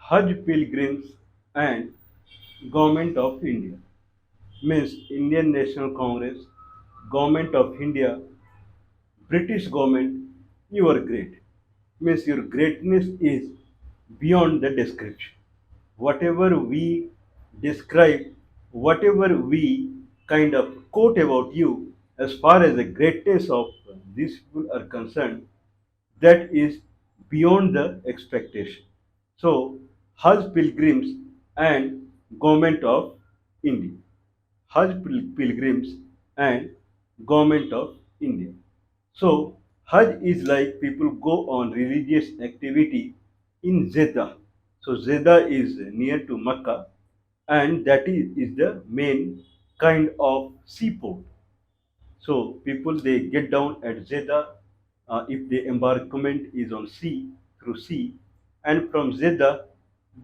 Hajj pilgrims and Government of India means Indian National Congress, Government of India, British government, you are great. Means your greatness is beyond the description. Whatever we describe, whatever we kind of quote about you, as far as the greatness of these people are concerned, that is beyond the expectation. So, Hajj pilgrims and Government of India. Pilgrims and Government of India. So, Hajj is like people go on religious activity in Jeddah. So, Jeddah is near to Mecca, and that is the main kind of seaport. So, people they get down at Jeddah if the embarkment is on sea through sea, and from Jeddah,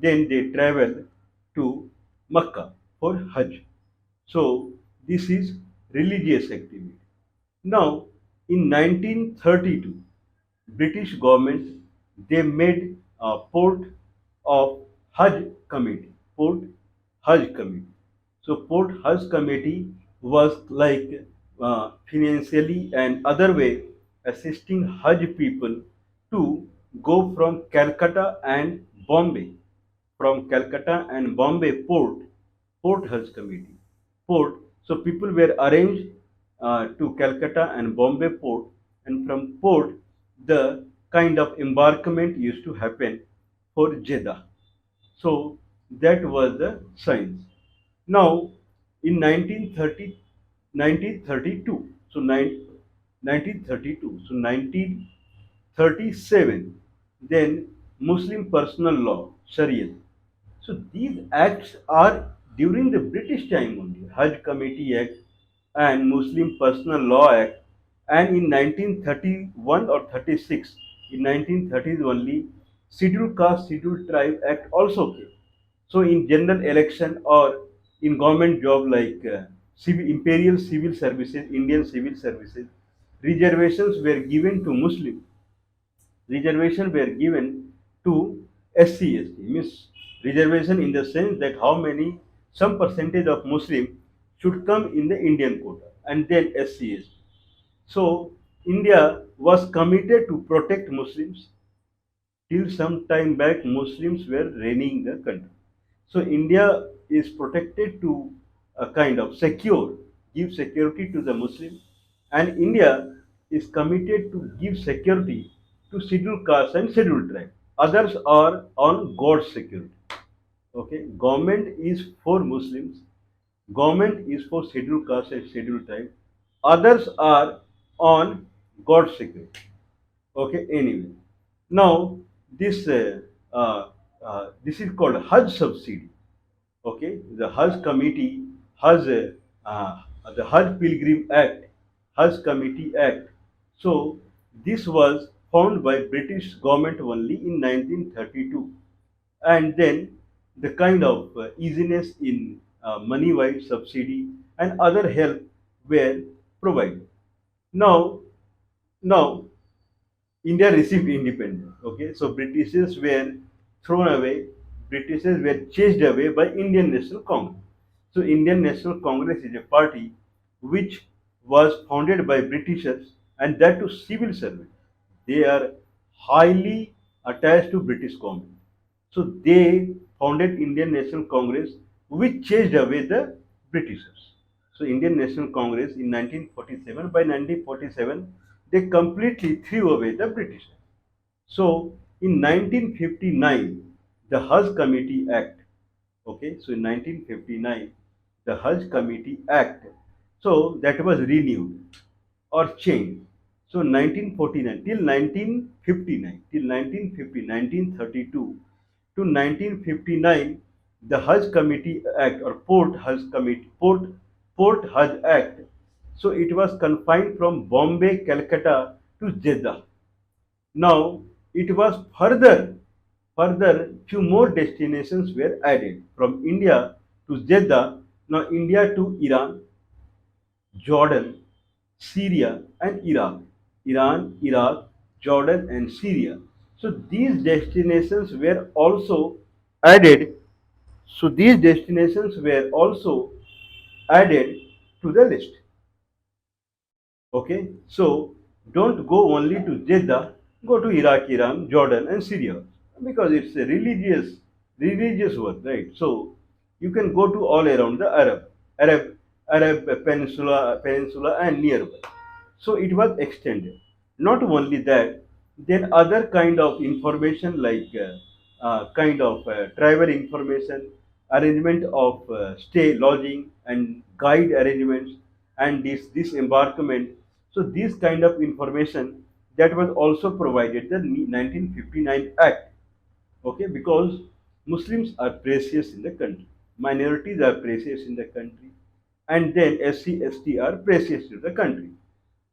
then they travel to Mecca for Hajj. So this is religious activity. Now, in 1932, British government they made a port of Hajj committee. Port Hajj committee. So Port Hajj committee was like financially and other way assisting Hajj people to go from Calcutta and Bombay. From Calcutta and Bombay Port Hajj committee. Port. So people were arranged to Calcutta and Bombay port, and from port the kind of embarkment used to happen for Jeddah. So that was the science. Now in 1932, so 1932, so 1937, then Muslim personal law, Sharia. So these acts are during the British time only. Hajj Committee Act and Muslim Personal Law Act, and in 1931 or 36, in 1930s only, Scheduled Caste Scheduled Tribe Act also came. So in general election or in government job like imperial civil services, Indian civil services, reservations were given to Muslim. Reservation were given to SC/ST. Means reservation in the sense that how many some percentage of Muslim should come in the Indian quota, and then SC/ST. So India was committed to protect Muslims. Till some time back, Muslims were reigning the country. So India is protected to a kind of secure, give security to the Muslim, and India is committed to give security to scheduled castes and scheduled tribe. Others are on God's security. Okay, government is for Muslims, government is for scheduled caste and scheduled tribe. Others are on God's security. Okay, anyway. Now this is called Hajj subsidy. Okay, the Hajj committee has the Hajj Pilgrim Act, Hajj Committee Act. So this was found by British government only in 1932, and then the kind of easiness in money-wise subsidy and other help were provided. Now, now India received independence. Okay, so Britishers were thrown away, Britishers were chased away by Indian National Congress. So Indian National Congress is a party which was founded by Britishers, and that to civil servants. They are highly attached to British government. So they founded Indian National Congress which chased away the Britishers. So Indian National Congress in 1947, by 1947, they completely threw away the Britishers. So in 1959, the Hajj Committee Act, okay, so in 1959, the Hajj Committee Act, so that was renewed or changed. So 1949 till 1959, till 1950, 1932 to 1959, the Hajj Committee Act or Port Hajj Act. So it was confined from Bombay, Calcutta to Jeddah. Now it was further few more destinations were added from India to Jeddah. Now India to Iran, Jordan, Syria, and Iraq. Iran, Iraq, Jordan, and Syria. So these destinations were also added. So these destinations were also added to the list. Okay, so don't go only to Jeddah, go to Iraq, Iran, Jordan, and Syria because it's a religious work, right? So you can go to all around the Arab peninsula and nearby. So it was extended. Not only that, then other kind of information like kind of travel information, arrangement of stay, lodging, and guide arrangements, and this embarkment. So this kind of information that was also provided the 1959 Act. Okay, because Muslims are precious in the country, minorities are precious in the country, and then SC, ST are precious to the country.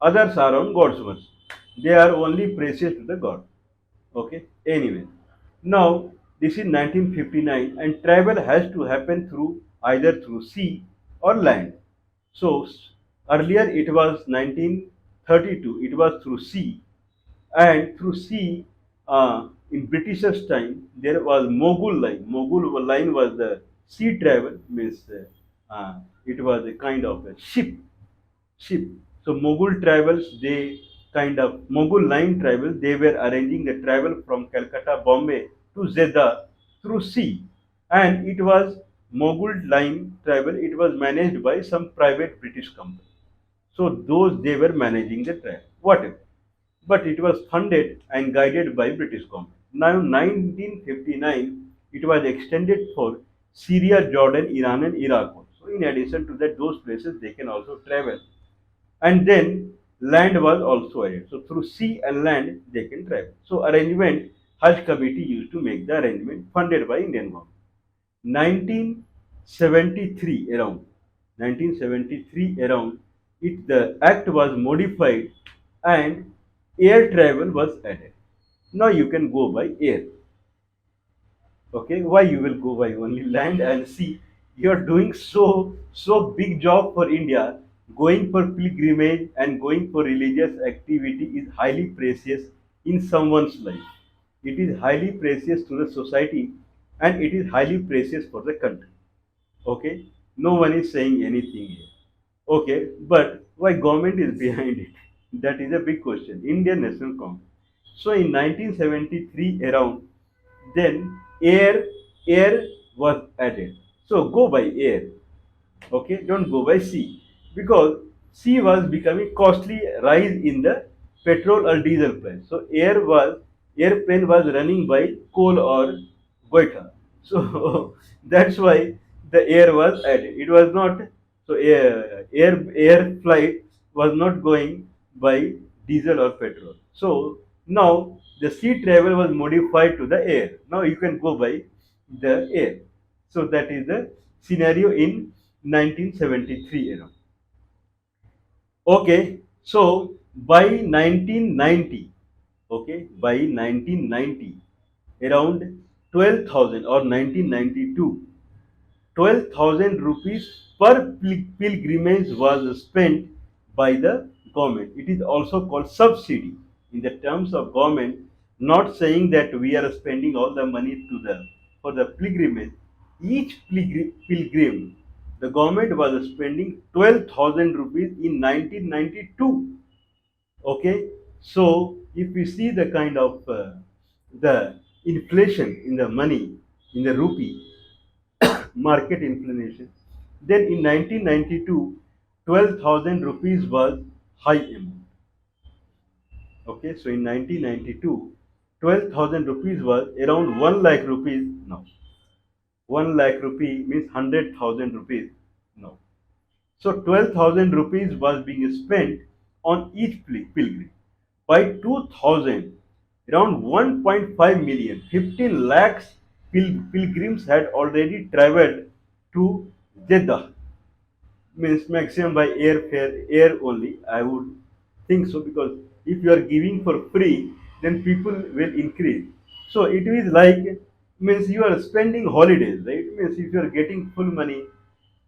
Others are on God's mercy. They are only precious to the God. Okay. Anyway, now this is 1959, and travel has to happen through either through sea or land. So earlier it was 1932. It was through sea, and through sea. In Britishers' time, there was Mogul line. Mogul line was the sea travel, means it was a kind of a ship. So Mughal travels, they kind of Mughal line travel, they were arranging the travel from Calcutta, Bombay to Jeddah through sea. And it was Mughal line travel, it was managed by some private British company. So those they were managing the travel, whatever. But it was funded and guided by British government. Now 1959, it was extended for Syria, Jordan, Iran and Iraq also. In addition to that, those places they can also travel, and then land was also added. So through sea and land they can travel. So arrangement, Hajj committee used to make the arrangement funded by Indian government. 1973 around 1973 around it the act was modified and air travel was added. Now you can go by air. Okay, why you will go by only land and sea? You are doing so big job for India. Going for pilgrimage and going for religious activity is highly precious in someone's life. It is highly precious to the society, and it is highly precious for the country. Okay, no one is saying anything here. Okay, but why government is behind it? That is a big question. Indian National Congress. So in 1973 around, then air was added. So go by air. Okay, don't go by sea, because sea was becoming costly, rise in the petrol or diesel price. So airplane was running by coal or goita. So that's why the air was added. It was not, so air flight was not going by diesel or petrol. So now the sea travel was modified to the air. Now you can go by the air. So that is the scenario in 1973 era. Okay, so by 1990, okay, by 1990, around 12,000 or 1992, 12,000 rupees per pilgrimage was spent by the government. It is also called subsidy in the terms of government, not saying that we are spending all the money to the for the pilgrimage. Each pilgrim, the government was spending 12,000 rupees in 1992. Okay, so if we see the kind of the inflation in the money in the rupee, market inflation. Then in 1992, 12,000 rupees was high amount. Okay, so in 1992, 12,000 rupees was around 1 lakh rupees now. 1 lakh rupee means 100,000 rupees now. So 12,000 rupees was being spent on each pilgrim. By 2000, around 1.5 million, 15 lakhs pilgrims had already traveled to Jeddah. Means maximum by airfare, air only. I would think so, because if you are giving for free, then people will increase. So it is like, means you are spending holidays, right? Means if you are getting full money,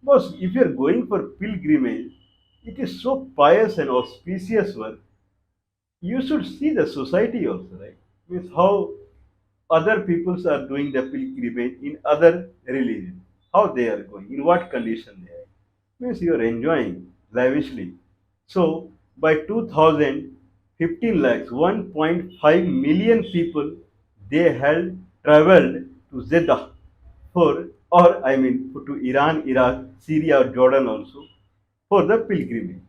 boss, if you are going for pilgrimage, it is so pious and auspicious work. You should see the society also, right? Means how other peoples are doing the pilgrimage in other religion, how they are going, in what condition they are. Means you are enjoying lavishly. So by 2015 lakhs, 1.5 million people they had traveled to Jeddah for, or I mean to Iran, Iraq, Syria, or Jordan also for the pilgrimage.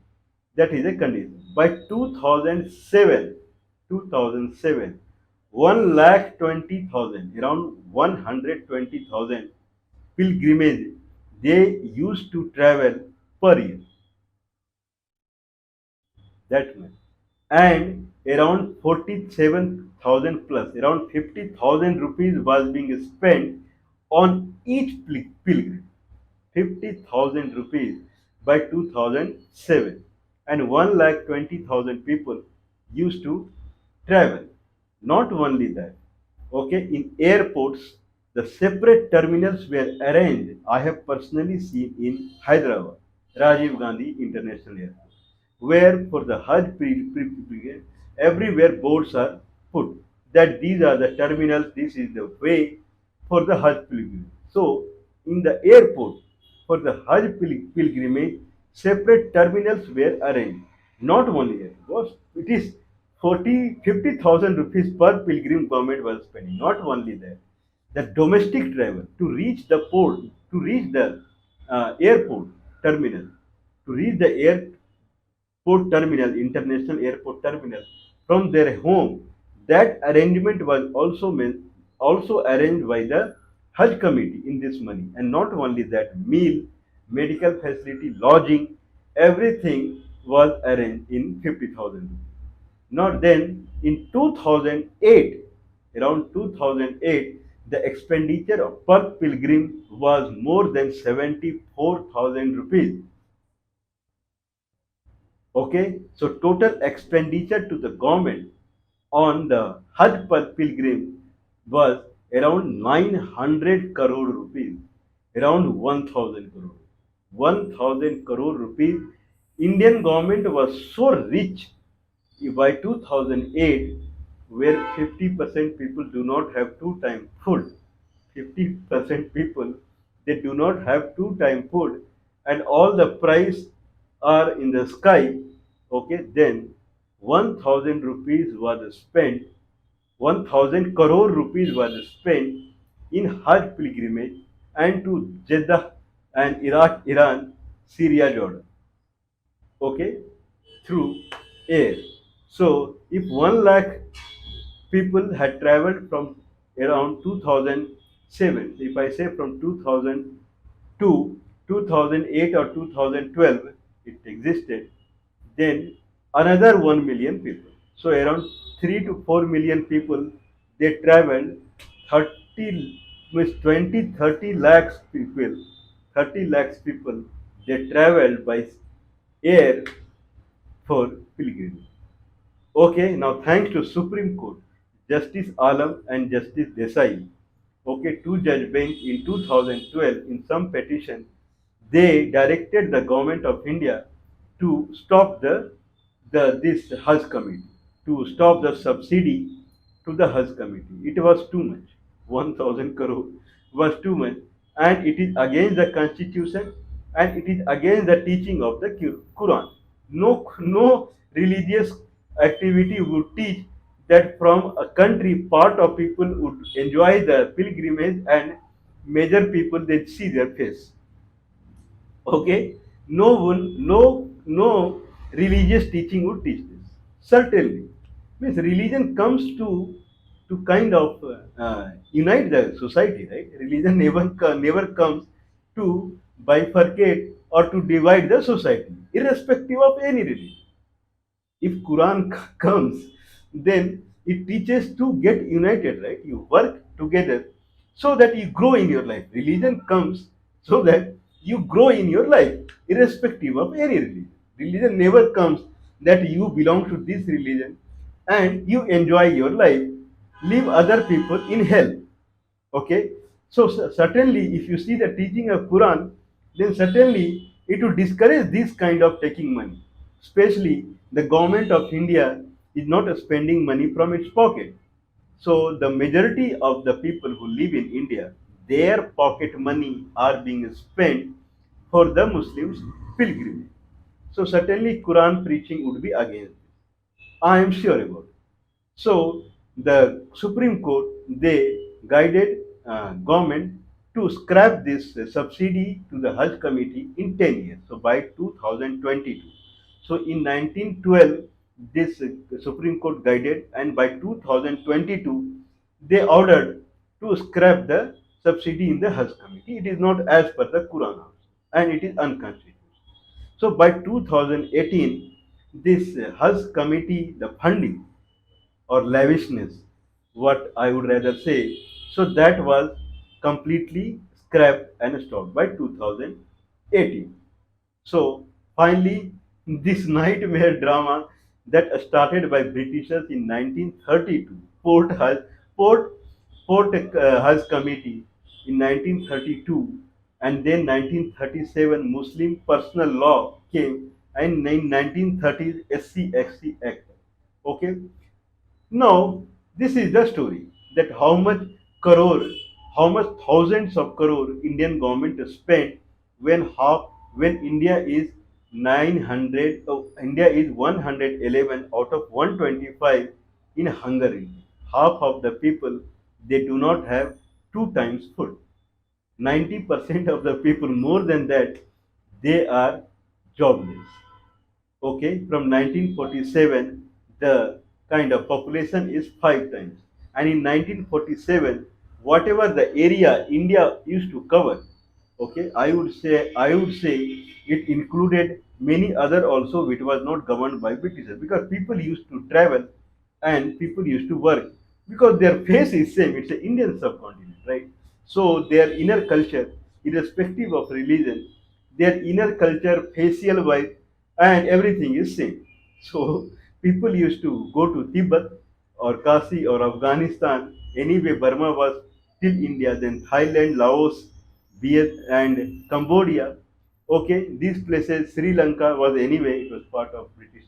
That is a condition. By 2007, 1 lakh 20,000, around 120,000 pilgrimage they used to travel per year. That much. And around 47,000 plus, around 50,000 rupees was being spent on each pilgrim. 50,000 rupees by 2007, and 1 lakh 20,000 people used to travel. Not only that, okay, in airports, the separate terminals were arranged. I have personally seen in Hyderabad, Rajiv Gandhi International Airport, where for the Hajj pilgrim, everywhere boards are put that these are the terminals, this is the way for the Hajj pilgrim. So, in the airport, for the Hajj pilgrimage, separate terminals were arranged. Not only that, it is 50,000 rupees per pilgrim government was spending. Not only that, the domestic travel to reach the port, to reach the airport terminal, to reach the airport terminal, international airport terminal from their home. That arrangement was also arranged by the Hajj committee in this money. And not only that, meal, medical facility, lodging, everything was arranged in 50,000. Not then, in 2008, around 2008, the expenditure per pilgrim was more than 74,000 rupees. Okay, so total expenditure to the government on the Hajj pilgrim was around 900 crore rupees, around 1000 crore. 1000 crore rupees. Indian government was so rich by 2008, where 50% people do not have two-time food. 50% people they do not have two-time food, and all the price are in the sky. Okay, then 1000 rupees was spent, 1000 crore rupees was spent in Hajj pilgrimage and to Jeddah and Iraq, Iran, Syria, Jordan. Okay, through air. So if 1 lakh people had traveled from around 2007, if I say from 2002, 2008 or 2012 it existed, then another 1 million people. So around 3 to 4 million people they traveled. 30 means 20 30 lakhs people, 30 lakhs people they traveled by air for pilgrimage. Okay, now thanks to Supreme Court, Justice Alam and Justice Desai, okay, two judge bench in 2012 in some petition, they directed the government of India to stop the this Hajj committee, to stop the subsidy to the Hajj committee. It was too much. 1,000 crore was too much, and it is against the constitution, and it is against the teaching of the Quran. No religious activity would teach that from a country part of people would enjoy the pilgrimage and major people they see their face. Okay, no religious teaching would teach this. Certainly, means religion comes to kind of unite the society, right? Religion never comes to bifurcate or to divide the society, irrespective of any religion. If Quran comes, then it teaches to get united, right? You work together so that you grow in your life. Religion comes so that you grow in your life, irrespective of any religion. Religion never comes that you belong to this religion and you enjoy your life, leave other people in hell. Okay, so certainly if you see the teaching of Quran, then certainly it will discourage this kind of taking money. Especially the government of India is not spending money from its pocket. So the majority of the people who live in India, their pocket money are being spent for the Muslims pilgrimage. So certainly Quran preaching would be against this. I am sure about it. So the Supreme Court they guided government to scrap this subsidy to the Hajj committee in 10 years. So by 2022. So in 1912 this Supreme Court guided, and by 2022 they ordered to scrap the subsidy in the Hajj committee. It is not as per the Quran also, and it is unconstitutional. So by 2018 this Hajj committee the funding or lavishness, what I would rather say. So that was completely scrapped and stopped by 2018. So finally, this nightmare drama that started by Britishers in 1932, Port, Port Committee in 1932, and then 1937 Muslim Personal Law came, and in 1930s SC Act. Okay, now, this is the story that how much crore, how much thousands of crore Indian government spent when India is 900, India is 111 out of 125 in hunger. Half of the people they do not have two times food. 90% of the people more than that they are jobless. Okay, from 1947 the kind of population is five times, and in 1947 whatever the area India used to cover, okay, I would say it included many other also which was not governed by Britishers, because people used to travel and people used to work because their face is same. It's an Indian subcontinent, right? So their inner culture, irrespective of religion, their inner culture, facial wise, and everything is same. So people used to go to Tibet or Kasi or Afghanistan. Anyway, Burma was till India, then Thailand, Laos, and Cambodia. Okay, these places, Sri Lanka was anyway, it was part of British.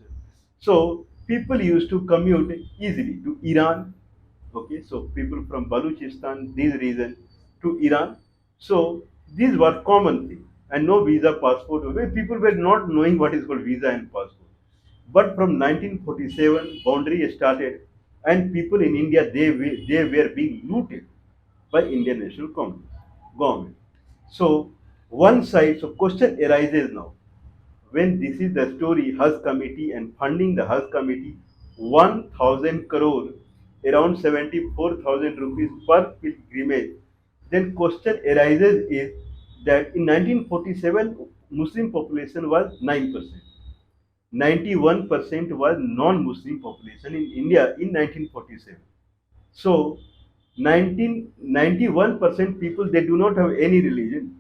So people used to commute easily to Iran. Okay, so people from Baluchistan, these region to Iran. So these were common thing, and no visa, passport. People were not knowing what is called visa and passport. But from 1947, boundary started, and people in India they were being looted by Indian National Congress government. So one side, so question arises now, when this is the story, Hajj committee and funding the Hajj committee, 1,000 crore, around 74,000 rupees per pilgrimage, then question arises is that in 1947 Muslim population was 9%. 91% was non-Muslim population in India in 1947. So 91% people they do not have any religion.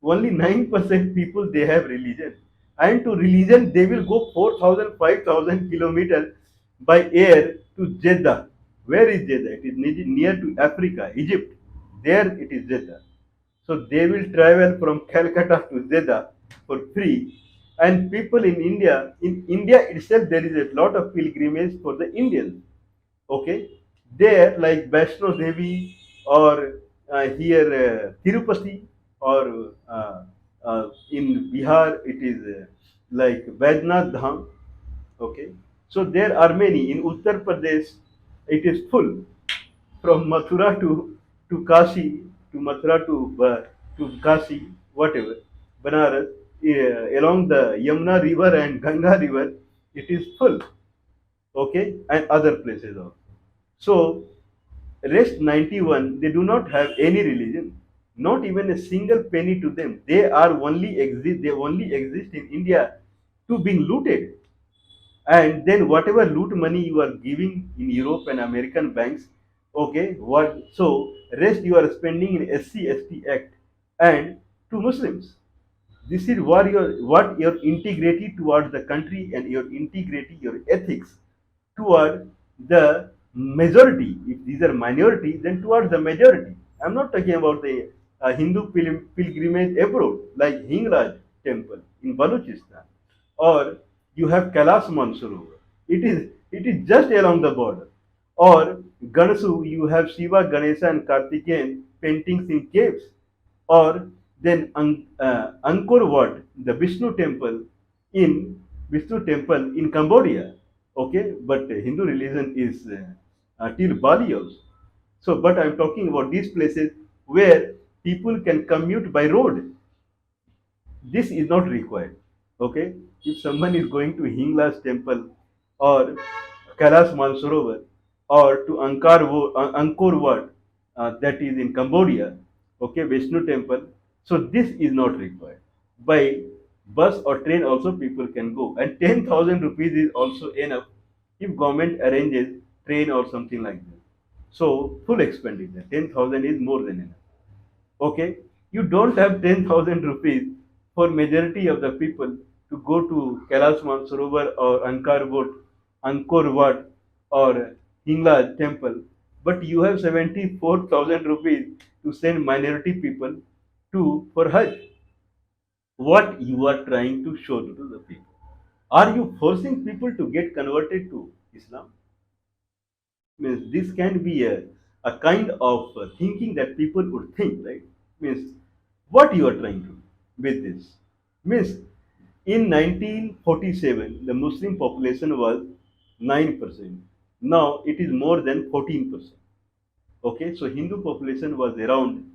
Only 9% people they have religion, and to religion they will go 4,000, 5,000 kilometers by air to Jeddah. Where is Jeddah? It is near to Africa, Egypt. There it is Jeddah. So they will travel from Calcutta to Jeddah for free. And people in India itself, there is a lot of pilgrimage for the Indians. Okay, there like Vaishno Devi, or here Tirupati, or in Bihar it is like Vaidnath Dham. Okay, so there are many in Uttar Pradesh. It is full from Mathura to Kashi, to Mathura to Kashi, whatever, Banaras, along the Yamuna river and Ganga river, it is full. Okay, and other places also. So rest 91, they do not have any religion, not even a single penny to them. They only exist in India to being looted. And then whatever loot money you are giving in Europe and American banks, okay, what so rest you are spending in SC/ST Act and to Muslims. This is what your integrity towards the country and your integrity, your ethics toward the majority. If these are minority, then towards the majority. I'm not talking about the Hindu pilgrimage abroad, like Hingraj temple in Balochistan, or you have Kailash Mansarovar. It is just along the border. Or Gansu, you have Shiva, Ganesha, and Kartikeyan paintings in caves. Or then Angkor Wat, the Vishnu temple in Cambodia. Okay, but Hindu religion is till Bali also. So, but I'm talking about these places where people can commute by road. This is not required. Okay, if someone is going to Hingla's temple or Kailash Mansarovar or to Angkor Wat, that is in Cambodia, okay, Vishnu temple. So this is not required. By bus or train also people can go, and 10,000 rupees is also enough if government arranges train or something like that. So full expenditure, 10,000 is more than enough. Okay, you don't have 10,000 rupees for majority of the people to go to Kailash Mansarovar or Angkor Wat or Hingla temple, but you have 74,000 rupees to send minority people to for Hajj. What you are trying to show to the people? Are you forcing people to get converted to Islam? Means this can be a kind of thinking that people would think, right? Means what you are trying to do with this? Means in 1947 the Muslim population was 9%. Now it is more than 14%. Okay, so Hindu population was around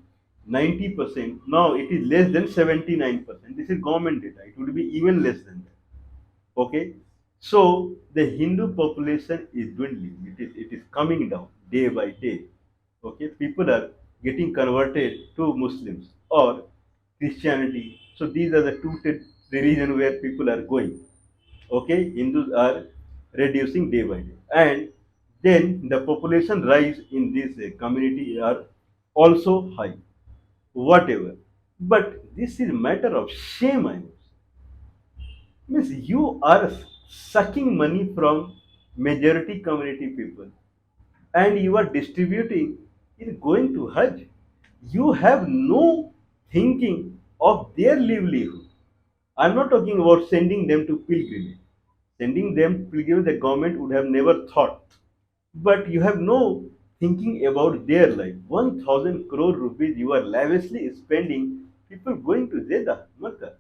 90%. Now it is less than 79%. This is government data. It would be even less than that. Okay, so the Hindu population is dwindling. It is coming down day by day. Okay, people are getting converted to Muslims or Christianity. So these are the two religion where people are going. Okay, Hindus are reducing day by day, and then the population rise in this community are also high. Whatever, but this is matter of shame. I know. Means you are sucking money from majority community people and you are distributing in going to Hajj. You have no thinking of their livelihood. I'm not talking about sending them to pilgrimage. Sending them pilgrimage, the government would have never thought. But you have no thinking about their life. 1,000 crore rupees you are lavishly spending. People going to Jeddah, Makkah.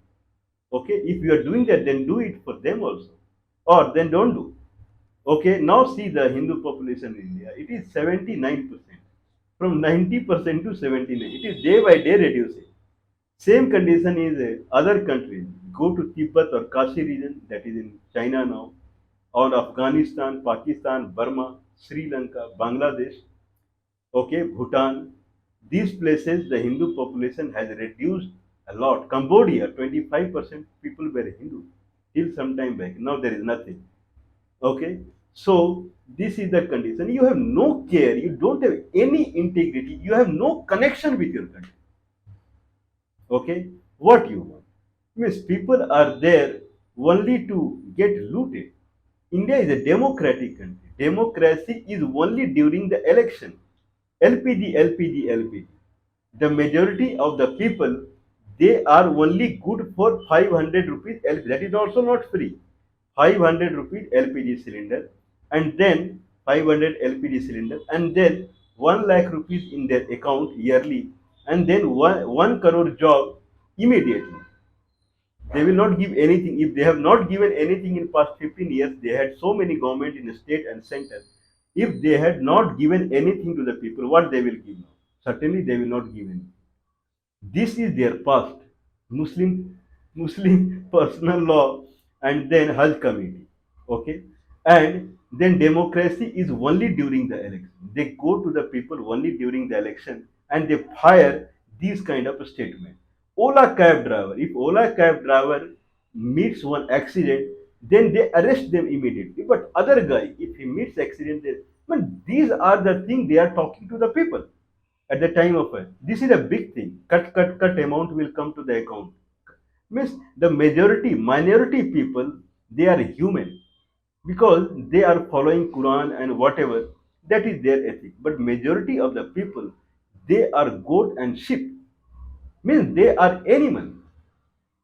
Okay, if you are doing that, then do it for them also, or then don't do. Okay, now see the Hindu population in India. It is 79%, from 90% to 79. It is day by day reducing. Same condition is other countries. Go to Tibet or Kashi region, that is in China now, or Afghanistan, Pakistan, Burma, Sri Lanka, Bangladesh, okay, Bhutan. These places, the Hindu population has reduced a lot. Cambodia, 25% people were Hindu till some time back. Now there is nothing. Okay, so this is the condition. You have no care. You don't have any integrity. You have no connection with your country. Okay, what you want? Means people are there only to get looted. India is a democratic country. Democracy is only during the election. LPG, LPG, LPG. The majority of the people, they are only good for 500 rupees LPG. That is also not free. 500 rupees LPG cylinder, and then 500 LPG cylinder, and then 1 lakh rupees in their account yearly, and then 1 crore job immediately. They will not give anything. If they have not given anything in past 15 years, they had so many government in the state and center. If they had not given anything to the people, what they will give now? Certainly they will not give anything. This is their past. Muslim personal law, and then Hajj committee. Okay, and then democracy is only during the election. They go to the people only during the election, and they fire these kind of statement. Ola cab driver. If Ola cab driver meets one accident, then they arrest them immediately. But other guy, if he meets accident, then man, these are the things they are talking to the people at the time of it. This is a big thing. Cut amount will come to the account. Means the minority people, they are human because they are following Quran and whatever. That is their ethic. But majority of the people, they are goat and sheep. Means they are animal.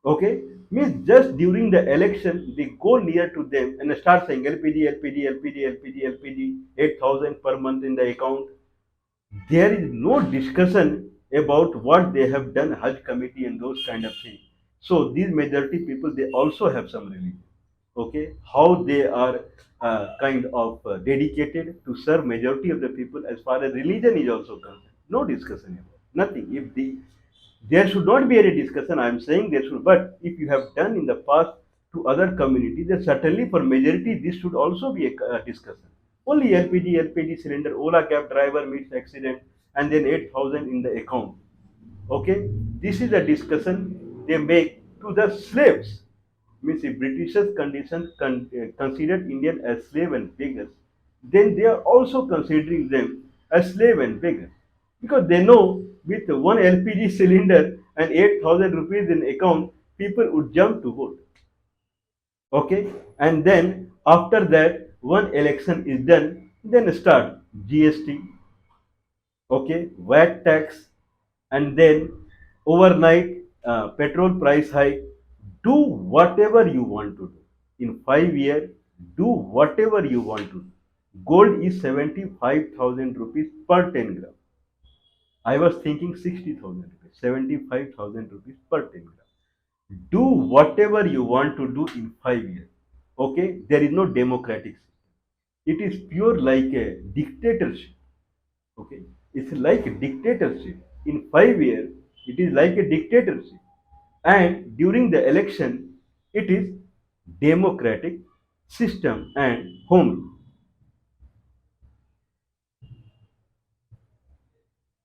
Okay, Means just during the election, they go near to them and start saying LPG, LPG, LPG, LPG, LPG, 8,000 per month in the account. There is no discussion about what they have done, Hajj committee and those kind of things. So these majority people, they also have some religion. Okay, how they are kind of dedicated to serve majority of the people as far as religion is also concerned. No discussion about nothing. If the there should not be any discussion. I am saying there should, but if you have done in the past to other communities, then certainly for majority this should also be a discussion. Only LPG cylinder, Ola cab driver meets accident, and then 8,000 in the account. Okay, this is a discussion they make to the slaves. Means if Britishers considered Indian as slave and beggars, then they are also considering them as slave and beggar, because they know with one LPG cylinder and 8,000 rupees in account, people would jump to vote. Okay, and then after that, one election is done, then start GST, okay, VAT tax, and then overnight petrol price hike. Do whatever you want to do in 5 years. Do whatever you want to do. Gold is 75,000 rupees per 10 gram. I was thinking 60,000 rupees, 75,000 rupees per 10 gram. Do whatever you want to do in 5 years. Okay, there is no democratic system. It is pure like a dictatorship. Okay, it's like a dictatorship. In 5 years, it is like a dictatorship. And during the election, it is democratic system and home.